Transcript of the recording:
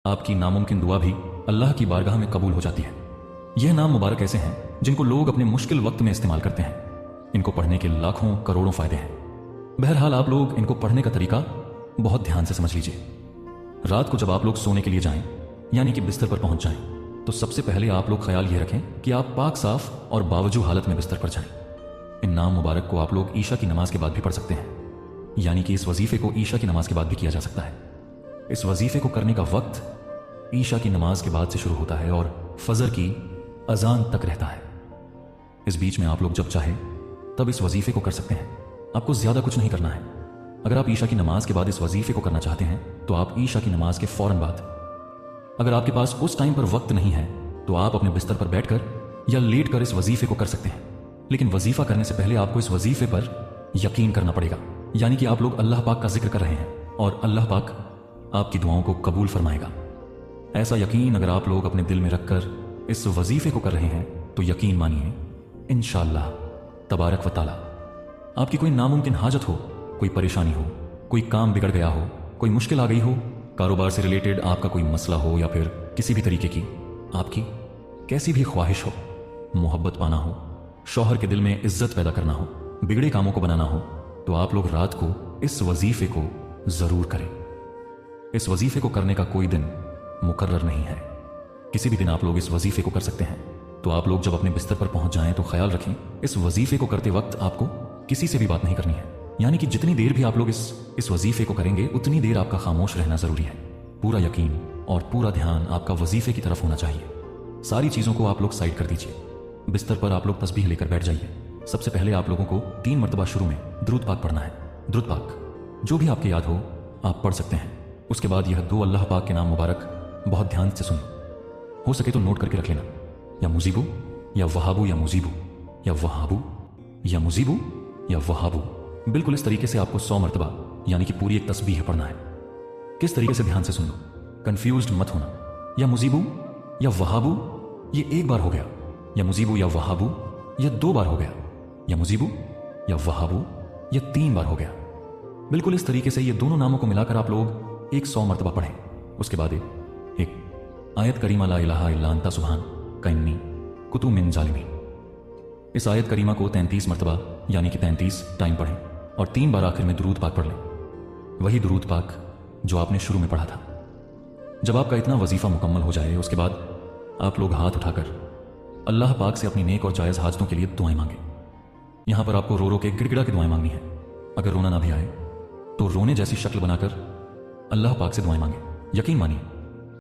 आपकी नामुमकिन दुआ भी अल्लाह की बारगाह में कबूल हो जाती है। यह नाम मुबारक ऐसे हैं जिनको लोग अपने मुश्किल वक्त में इस्तेमाल करते हैं। इनको पढ़ने के लाखों करोड़ों फायदे हैं। बहरहाल आप लोग इनको पढ़ने का तरीका बहुत ध्यान से समझ लीजिए। रात को जब आप लोग सोने के लिए जाएं, यानी कि बिस्तर पर पहुंच जाएं, तो सबसे पहले आप लोग ख्याल ये रखें कि आप पाक साफ और बावजू हालत में बिस्तर पर जाएं। इन नाम मुबारक को आप लोग ईशा की नमाज के बाद भी पढ़ सकते हैं, यानी कि इस वजीफे को ईशा की नमाज के बाद भी किया जा सकता है। इस वजीफे को करने का वक्त ईशा की नमाज के बाद से शुरू होता है और फजर की अजान तक रहता है। इस बीच में आप लोग जब चाहे तब इस वजीफे को कर सकते हैं। आपको ज्यादा कुछ नहीं करना है। अगर आप ईशा की नमाज के बाद इस वजीफे को करना चाहते हैं तो आप ईशा की नमाज के फौरन बाद, अगर आपके पास उस टाइम पर वक्त नहीं है तो आप अपने बिस्तर पर बैठकर या लेट कर इस वजीफे को कर सकते हैं। लेकिन वजीफा करने से पहले आपको इस वजीफे पर यकीन करना पड़ेगा, यानी कि आप लोग अल्लाह पाक का जिक्र कर रहे हैं और अल्लाह पाक आपकी दुआओं को कबूल फरमाएगा। ऐसा यकीन अगर आप लोग अपने दिल में रखकर इस वजीफे को कर रहे हैं तो यकीन मानिए इंशाअल्लाह तबारक व ताला आपकी कोई नामुमकिन हाजत हो, कोई परेशानी हो, कोई काम बिगड़ गया हो, कोई मुश्किल आ गई हो, कारोबार से रिलेटेड आपका कोई मसला हो या फिर किसी भी तरीके की आपकी कैसी भी ख्वाहिश हो, मोहब्बत पाना हो, शौहर के दिल में इज्जत पैदा करना हो, बिगड़े कामों को बनाना हो, तो आप लोग रात को इस वजीफे को जरूर करें। इस वजीफे को करने का कोई दिन मुकर्रर नहीं है। किसी भी दिन आप लोग इस वजीफे को कर सकते हैं। तो आप लोग जब अपने बिस्तर पर पहुंच जाएं तो ख्याल रखें इस वजीफे को करते वक्त आपको किसी से भी बात नहीं करनी है, यानी कि जितनी देर भी आप लोग इस वजीफे को करेंगे उतनी देर आपका खामोश रहना जरूरी है। पूरा यकीन और पूरा ध्यान आपका वजीफे की तरफ होना चाहिए। सारी चीजों को आप लोग साइड कर दीजिए। बिस्तर पर आप लोग तस्बीह लेकर बैठ जाइए। सबसे पहले आप लोगों को 3 मरतबा शुरू में दुरूद पाक पढ़ना है। दुरूद पाक जो भी आपके याद हो आप पढ़ सकते हैं। उसके बाद यह 2 अल्लाह पाक के नाम मुबारक बहुत ध्यान से सुनिए। हो सके तो नोट करके रख लेना, या मुजीबू या वहाबू या मुजीबू या वहाबू या मुजीबू या वहाबू। बिल्कुल इस तरीके से आपको 100 मरतबा यानी कि पूरी एक तस्बीह पढ़ना है। किस तरीके से ध्यान से सुन लो, कंफ्यूज्ड मत होना। या मुजीबू या वहाबू ये 1 बार हो गया, या मुजीबू या वहाबू ये 2 बार हो गया, या मुजीबू या वहाबू ये 3 बार हो गया। बिल्कुल इस तरीके से ये दोनों नामों को मिलाकर आप लोग 100 मरतबा पढ़ें। उसके बाद एक आयत करीमा ला इलाहा इल्ला अंता सुभान कन्नी कुतु मिन जालिमीन। इस आयत करीमा को 33 मरतबा यानी कि 33 टाइम पढ़ें और 3 बार आखिर में दुरूद पाक पढ़ लें। वही दुरूद पाक जो आपने शुरू में पढ़ा था। जब आपका इतना वजीफा मुकम्मल हो जाए उसके बाद आप लोग हाथ उठाकर अल्लाह पाक से अपनी नेक और जायज हाजतों के लिए दुआएं मांगे। यहां पर आपको रो रो के गिड़गिड़ा के दुआएं मांगनी है। अगर रोना ना भी आए तो रोने जैसी शक्ल बनाकर अल्लाह पाक से दुआएं मांगे। यकीन मानिए